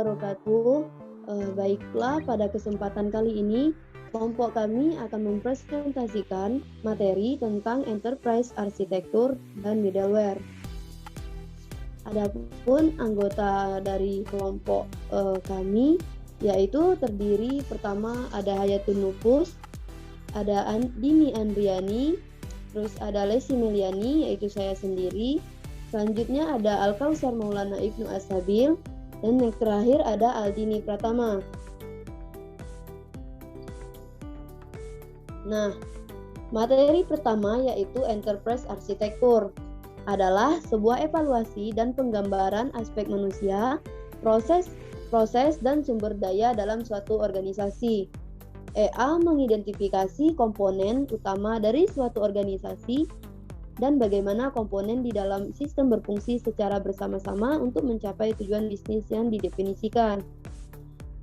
wabarakatuh. Baiklah, pada kesempatan kali ini kelompok kami akan mempresentasikan materi tentang Enterprise Architecture dan Middleware. Adapun anggota dari kelompok kami yaitu terdiri pertama ada Hayatun Nufus, ada Dini Andriani, terus ada Lesi Meliani yaitu saya sendiri. Selanjutnya ada Al-Kausar Maulana Ibnu As-Sabil, dan yang terakhir ada Aldini Pratama. Nah, materi pertama yaitu Enterprise Architecture adalah sebuah evaluasi dan penggambaran aspek manusia, proses, dan sumber daya dalam suatu organisasi. EA mengidentifikasi komponen utama dari suatu organisasi dan bagaimana komponen di dalam sistem berfungsi secara bersama-sama untuk mencapai tujuan bisnis yang didefinisikan.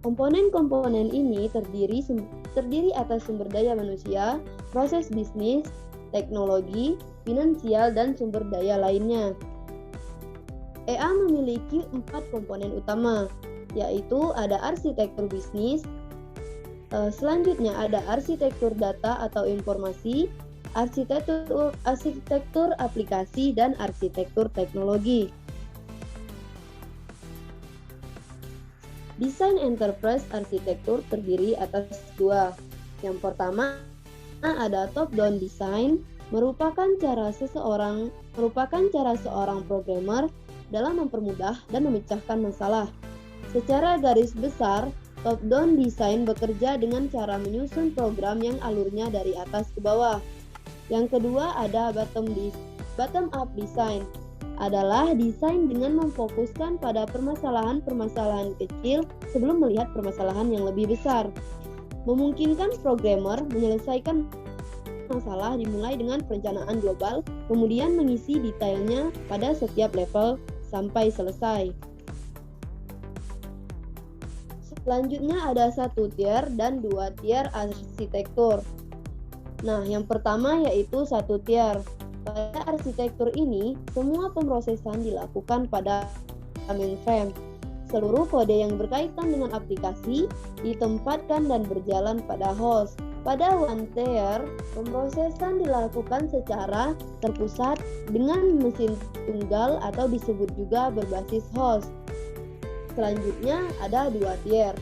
Komponen-komponen ini terdiri atas sumber daya manusia, proses bisnis, teknologi, finansial, dan sumber daya lainnya. EA memiliki 4 komponen utama, yaitu ada arsitektur bisnis, selanjutnya ada arsitektur data atau informasi, arsitektur aplikasi, dan arsitektur teknologi. Desain Enterprise Architecture terdiri atas 2. Yang pertama ada top-down design, merupakan cara seorang programmer dalam mempermudah dan memecahkan masalah. Secara garis besar, top-down design bekerja dengan cara menyusun program yang alurnya dari atas ke bawah. Yang kedua ada bottom-up design, adalah desain dengan memfokuskan pada permasalahan-permasalahan kecil sebelum melihat permasalahan yang lebih besar. Memungkinkan programmer menyelesaikan masalah dimulai dengan perencanaan global, kemudian mengisi detailnya pada setiap level sampai selesai. Selanjutnya ada 1 tier dan 2 tier arsitektur. Nah, yang pertama yaitu 1 tier. Pada arsitektur ini, semua pemrosesan dilakukan pada mainframe. Seluruh kode yang berkaitan dengan aplikasi ditempatkan dan berjalan pada host. Pada 1 tier, pemrosesan dilakukan secara terpusat dengan mesin tunggal atau disebut juga berbasis host. Selanjutnya ada 2 tier.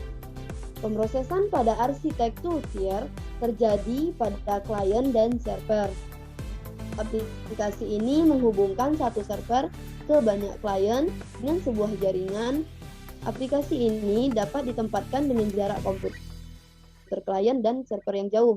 Pemrosesan pada arsitektur tier terjadi pada klien dan server. Aplikasi ini menghubungkan satu server ke banyak klien dengan sebuah jaringan. Aplikasi ini dapat ditempatkan dengan jarak komputer klien dan server yang jauh.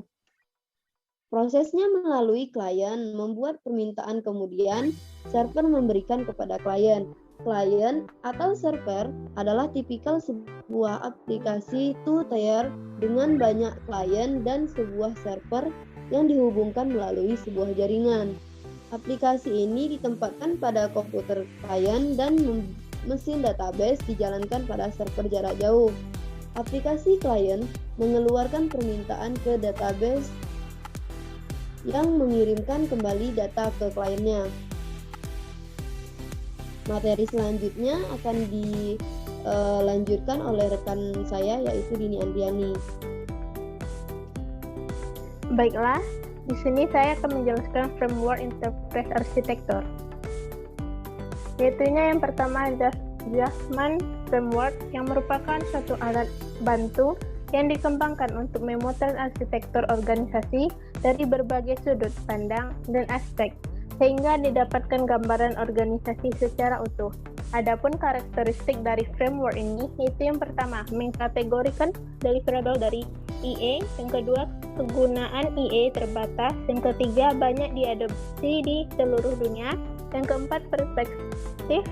Prosesnya melalui klien membuat permintaan, kemudian server memberikan kepada klien. Klien atau server adalah tipikal sebuah aplikasi two-tier dengan banyak klien dan sebuah server yang dihubungkan melalui sebuah jaringan. Aplikasi ini ditempatkan pada komputer klien dan mesin database dijalankan pada server jarak jauh. Aplikasi klien mengeluarkan permintaan ke database yang mengirimkan kembali data ke kliennya. Materi selanjutnya akan dilanjutkan oleh rekan saya yaitu Dini Andriani. Baiklah, di sini saya akan menjelaskan framework Enterprise Architecture. Yaitunya yang pertama Jasman Framework yang merupakan satu alat bantu yang dikembangkan untuk memotret arsitektur organisasi dari berbagai sudut pandang dan aspek, sehingga didapatkan gambaran organisasi secara utuh. Adapun karakteristik dari framework ini yaitu yang pertama, mengkategorikan deliverable dari IE, yang kedua, kegunaan IE terbatas, yang ketiga, banyak diadopsi di seluruh dunia, yang keempat, perspektif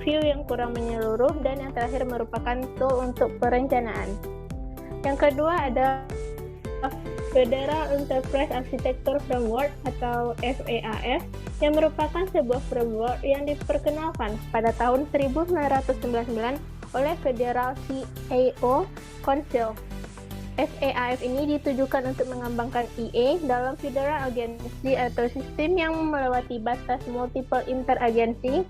view yang kurang menyeluruh, dan yang terakhir merupakan tool untuk perencanaan. Yang kedua ada Federal Enterprise Architecture Framework atau FEAF yang merupakan sebuah framework yang diperkenalkan pada tahun 1999 oleh Federal CAO Council. FEAF ini ditujukan untuk mengembangkan IE dalam federal agency atau sistem yang melewati batas multiple interagency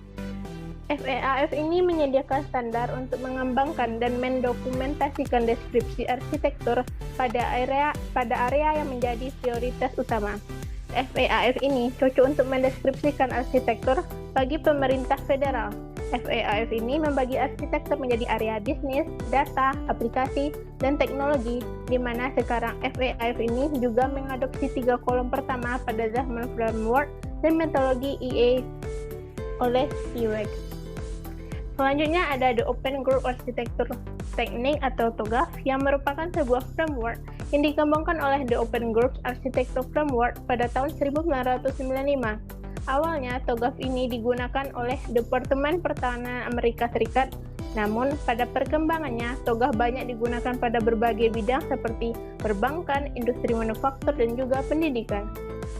FAAF ini menyediakan standar untuk mengembangkan dan mendokumentasikan deskripsi arsitektur pada area yang menjadi prioritas utama. FAAF ini cocok untuk mendeskripsikan arsitektur bagi pemerintah federal. FAAF ini membagi arsitektur menjadi area bisnis, data, aplikasi, dan teknologi, di mana sekarang FAAF ini juga mengadopsi 3 kolom pertama pada zaman framework dan metodologi EA oleh UX. Selanjutnya ada The Open Group Architecture Technique atau TOGAF yang merupakan sebuah framework yang dikembangkan oleh The Open Group Architecture Framework pada tahun 1995. Awalnya, TOGAF ini digunakan oleh Departemen Pertahanan Amerika Serikat, namun pada perkembangannya, TOGAF banyak digunakan pada berbagai bidang seperti perbankan, industri manufaktur, dan juga pendidikan.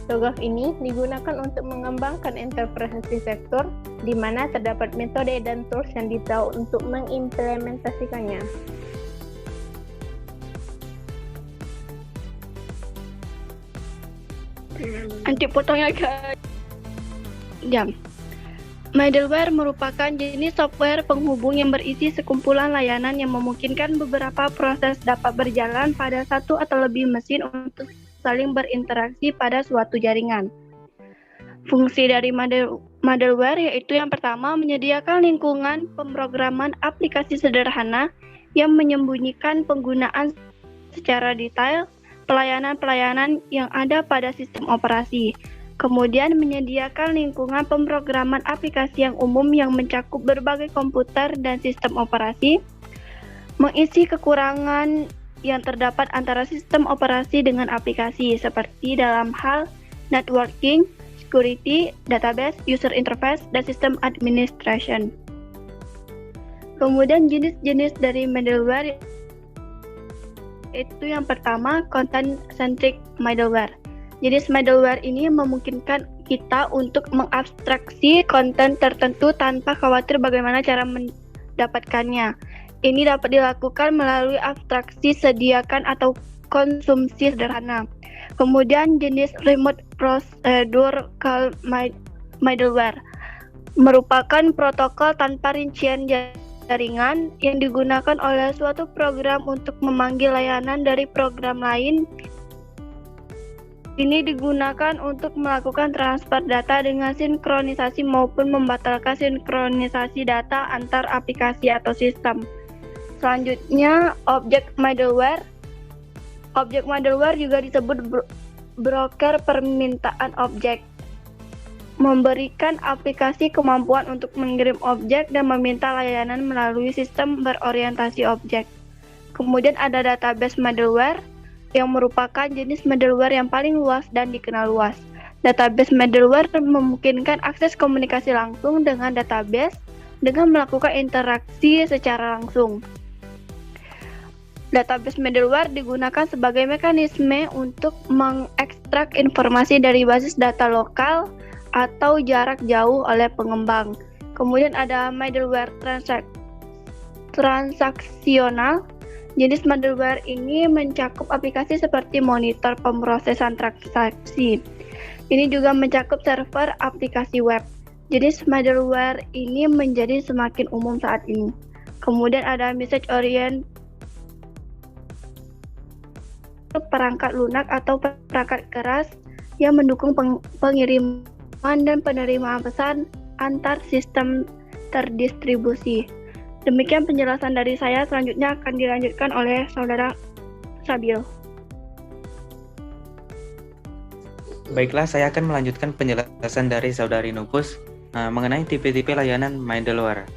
TOGAF ini digunakan untuk mengembangkan enterprise sektor, di mana terdapat metode dan tools yang ditahu untuk mengimplementasikannya. Nanti potongnya guys. Jam. Middleware merupakan jenis software penghubung yang berisi sekumpulan layanan yang memungkinkan beberapa proses dapat berjalan pada satu atau lebih mesin untuk saling berinteraksi pada suatu jaringan. Fungsi dari middleware yaitu yang pertama menyediakan lingkungan pemrograman aplikasi sederhana yang menyembunyikan penggunaan secara detail pelayanan-pelayanan yang ada pada sistem operasi. Kemudian menyediakan lingkungan pemrograman aplikasi yang umum yang mencakup berbagai komputer dan sistem operasi, mengisi kekurangan yang terdapat antara sistem operasi dengan aplikasi seperti dalam hal networking, security, database, user interface, dan sistem administration. Kemudian jenis-jenis dari middleware itu yang pertama content-centric middleware. Jenis middleware ini memungkinkan kita untuk mengabstraksi konten tertentu tanpa khawatir bagaimana cara mendapatkannya. Ini dapat dilakukan melalui abstraksi sediakan atau konsumsi sederhana. Kemudian jenis remote procedure call middleware merupakan protokol tanpa rincian jaringan yang digunakan oleh suatu program untuk memanggil layanan dari program lain. Ini digunakan untuk melakukan transfer data dengan sinkronisasi maupun membatalkan sinkronisasi data antar aplikasi atau sistem. Selanjutnya, objek middleware. Objek middleware juga disebut broker permintaan objek. Memberikan aplikasi kemampuan untuk mengirim objek dan meminta layanan melalui sistem berorientasi objek. Kemudian ada database middleware yang merupakan jenis middleware yang paling luas dan dikenal luas. Database middleware memungkinkan akses komunikasi langsung dengan database dengan melakukan interaksi secara langsung. Database middleware digunakan sebagai mekanisme untuk mengekstrak informasi dari basis data lokal atau jarak jauh oleh pengembang. Kemudian ada middleware transaksional. Jenis middleware ini mencakup aplikasi seperti monitor pemrosesan transaksi. Ini juga mencakup server aplikasi web. Jenis middleware ini menjadi semakin umum saat ini. Kemudian ada message orient perangkat lunak atau perangkat keras yang mendukung pengiriman dan penerimaan pesan antar sistem terdistribusi. Demikian penjelasan dari saya, selanjutnya akan dilanjutkan oleh Saudara Sabil. Baiklah, saya akan melanjutkan penjelasan dari Saudari Nupus mengenai tipe-tipe layanan middleware.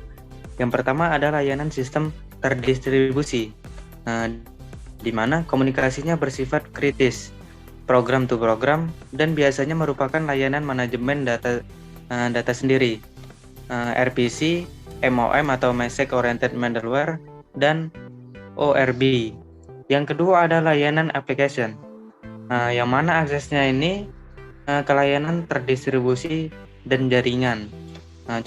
Yang pertama ada layanan sistem terdistribusi, di mana komunikasinya bersifat kritis, program to program, dan biasanya merupakan layanan manajemen data sendiri, RPC, MOM atau Message Oriented Middleware, dan ORB. Yang kedua ada layanan application, yang mana aksesnya ini ke layanan terdistribusi dan jaringan.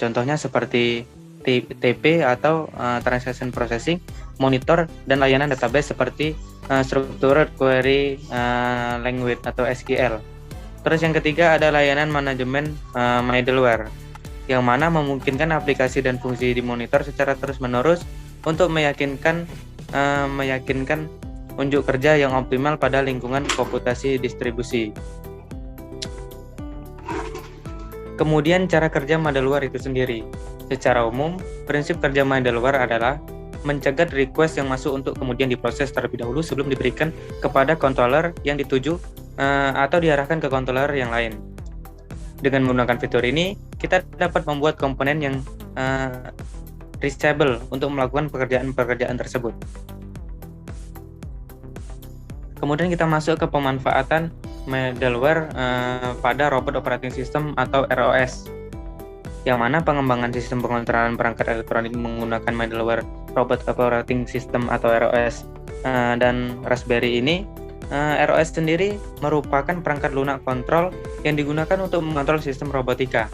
Contohnya seperti TP atau Transaction Processing, Monitor, dan layanan database seperti Structured Query Language atau SQL. Terus yang ketiga ada layanan manajemen middleware, yang mana memungkinkan aplikasi dan fungsi dimonitor secara terus-menerus untuk meyakinkan unjuk kerja yang optimal pada lingkungan komputasi distribusi. Kemudian cara kerja middleware itu sendiri. Secara umum, prinsip kerja middleware adalah mencegat request yang masuk untuk kemudian diproses terlebih dahulu sebelum diberikan kepada controller yang dituju atau diarahkan ke controller yang lain. Dengan menggunakan fitur ini, kita dapat membuat komponen yang reachable untuk melakukan pekerjaan-pekerjaan tersebut. Kemudian kita masuk ke pemanfaatan middleware pada robot operating system atau ROS, yang mana pengembangan sistem pengontrolan perangkat elektronik menggunakan middleware robot operating system atau ROS dan Raspberry ini. ROS sendiri merupakan perangkat lunak kontrol yang digunakan untuk mengontrol sistem robotika.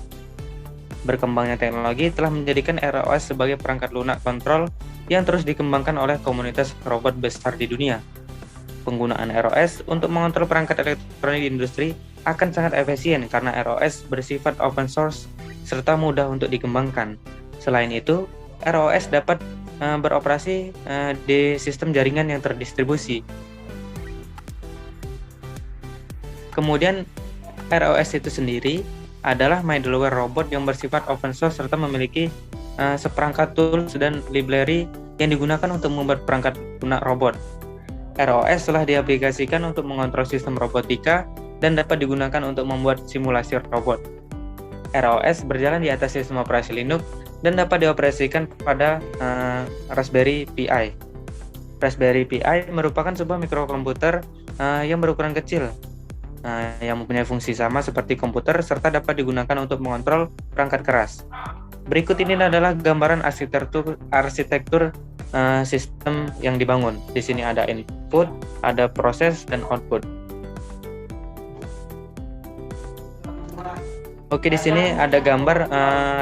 Berkembangnya teknologi telah menjadikan ROS sebagai perangkat lunak kontrol yang terus dikembangkan oleh komunitas robot besar di dunia. Penggunaan ROS untuk mengontrol perangkat elektronik di industri akan sangat efisien karena ROS bersifat open source serta mudah untuk dikembangkan. Selain itu, ROS dapat beroperasi di sistem jaringan yang terdistribusi. Kemudian ROS itu sendiri adalah middleware robot yang bersifat open source serta memiliki seperangkat tools dan library yang digunakan untuk membuat perangkat lunak robot. ROS telah diaplikasikan untuk mengontrol sistem robotika dan dapat digunakan untuk membuat simulasi robot. ROS berjalan di atas sistem operasi Linux dan dapat dioperasikan pada Raspberry Pi. Raspberry Pi merupakan sebuah mikrokomputer yang berukuran kecil, yang mempunyai fungsi sama seperti komputer serta dapat digunakan untuk mengontrol perangkat keras. Berikut ini adalah gambaran arsitektur sistem yang dibangun. Di sini ada input, ada proses, dan output. Oke, di sini ada gambar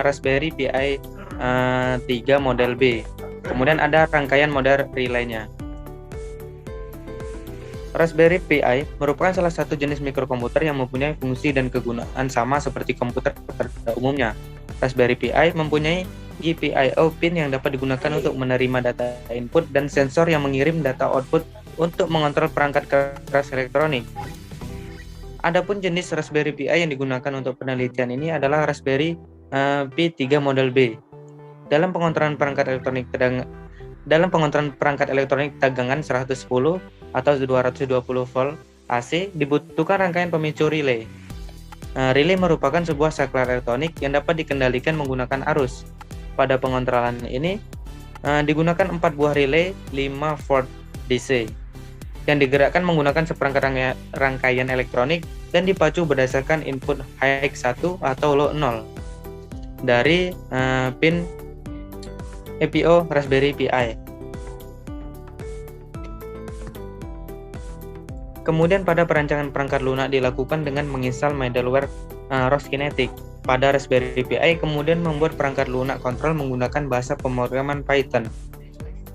Raspberry Pi 3 model B. Kemudian ada rangkaian model relaynya. Raspberry Pi merupakan salah satu jenis mikrokomputer yang mempunyai fungsi dan kegunaan sama seperti komputer pada umumnya. Raspberry Pi mempunyai GPIO pin yang dapat digunakan untuk menerima data input dan sensor yang mengirim data output untuk mengontrol perangkat keras elektronik. Adapun jenis Raspberry Pi yang digunakan untuk penelitian ini adalah Raspberry Pi 3 model B. Dalam pengontrolan perangkat elektronik tegangan 110 atau 220 volt AC dibutuhkan rangkaian pemicu relay. Relay merupakan sebuah saklar elektronik yang dapat dikendalikan menggunakan arus. Pada pengontrolan ini digunakan 4 buah relay 5 volt DC yang digerakkan menggunakan seperangkat rangkaian elektronik dan dipacu berdasarkan input high 1 atau low 0 dari pin EPO Raspberry Pi. Kemudian pada perancangan perangkat lunak dilakukan dengan menginstal middleware ROS Kinetic pada Raspberry Pi, kemudian membuat perangkat lunak kontrol menggunakan bahasa pemrograman Python.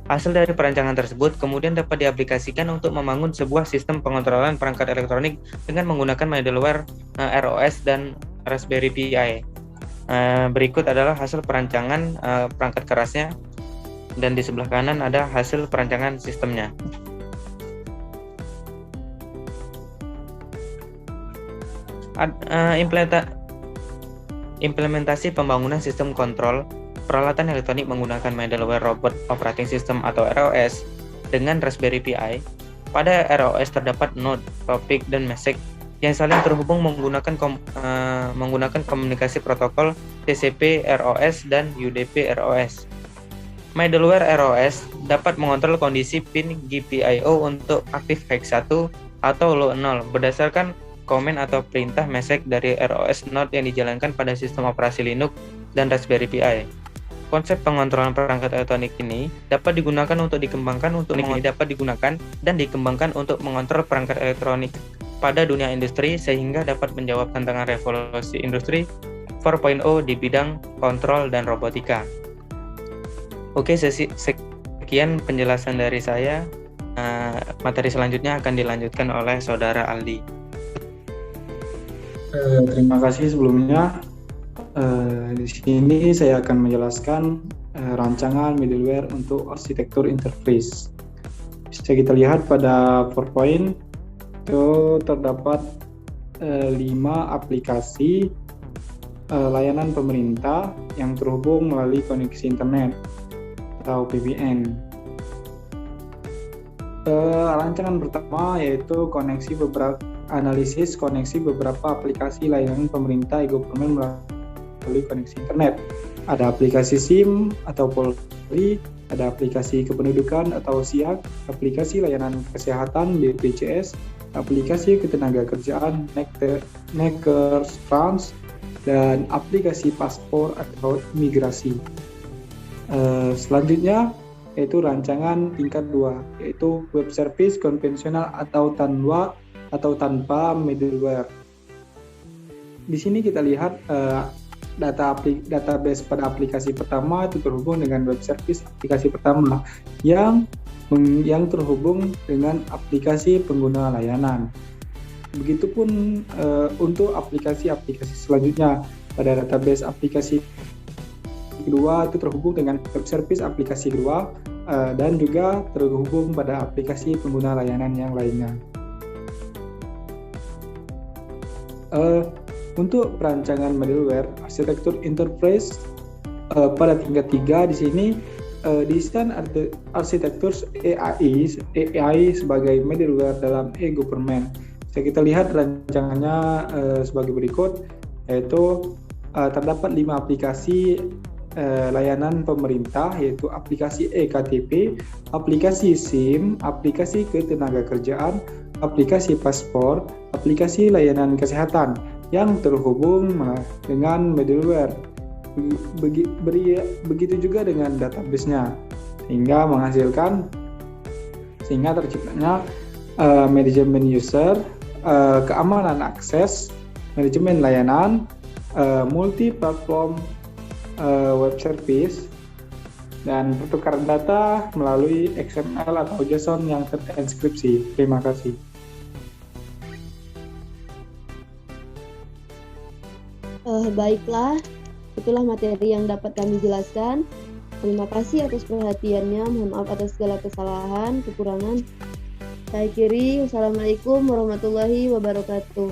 Hasil dari perancangan tersebut kemudian dapat diaplikasikan untuk membangun sebuah sistem pengontrolan perangkat elektronik dengan menggunakan middleware ROS dan Raspberry Pi. Berikut adalah hasil perancangan perangkat kerasnya, dan di sebelah kanan ada hasil perancangan sistemnya. Implementasi pembangunan sistem kontrol peralatan elektronik menggunakan middleware robot operating system atau ROS dengan Raspberry Pi. Pada ROS terdapat node, topik, dan message yang saling terhubung menggunakan komunikasi protokol TCP ROS dan UDP ROS. Middleware ROS dapat mengontrol kondisi pin GPIO untuk aktif high 1 atau low 0 berdasarkan komen atau perintah message dari ROS node yang dijalankan pada sistem operasi Linux dan Raspberry Pi. Konsep pengontrolan perangkat elektronik ini dapat digunakan untuk mengontrol perangkat elektronik pada dunia industri sehingga dapat menjawab tantangan revolusi industri 4.0 di bidang kontrol dan robotika. Oke, sekian penjelasan dari saya. Materi selanjutnya akan dilanjutkan oleh Saudara Aldi. Terima kasih sebelumnya. Di sini saya akan menjelaskan rancangan middleware untuk arsitektur interface. Bisa kita lihat pada PowerPoint itu terdapat 5 aplikasi layanan pemerintah yang terhubung melalui koneksi internet atau VPN. Rancangan pertama yaitu analisis koneksi beberapa aplikasi layanan pemerintah e-government melalui koneksi internet. Ada aplikasi SIM atau Polri, ada aplikasi kependudukan atau SIAK, aplikasi layanan kesehatan BPJS, aplikasi ketenagakerjaan Nakers Trans, dan aplikasi paspor atau imigrasi. Selanjutnya yaitu rancangan tingkat 2, yaitu web service konvensional atau tanpa middleware. Di sini kita lihat database pada aplikasi pertama itu terhubung dengan web service aplikasi pertama yang terhubung dengan aplikasi pengguna layanan. Begitupun untuk aplikasi-aplikasi selanjutnya, pada database aplikasi kedua itu terhubung dengan web service aplikasi kedua dan juga terhubung pada aplikasi pengguna layanan yang lainnya. Untuk perancangan middleware arsitektur interface pada tingkat 3 di sini desain arsitektur AI sebagai middleware dalam e-government. Bisa kita lihat rancangannya sebagai berikut, yaitu terdapat 5 aplikasi layanan pemerintah, yaitu aplikasi eKTP, aplikasi SIM, aplikasi ketenagakerjaan, aplikasi paspor, aplikasi layanan kesehatan yang terhubung dengan middleware. Begitu juga dengan database-nya, sehingga terciptanya manajemen user, keamanan akses, manajemen layanan, multi-platform web service, dan pertukaran data melalui XML atau JSON yang terenskripsi. Terima kasih. Baiklah, itulah materi yang dapat kami jelaskan. Terima kasih atas perhatiannya. Mohon maaf atas segala kesalahan, kekurangan. Saya akhiri. Wassalamualaikum warahmatullahi wabarakatuh.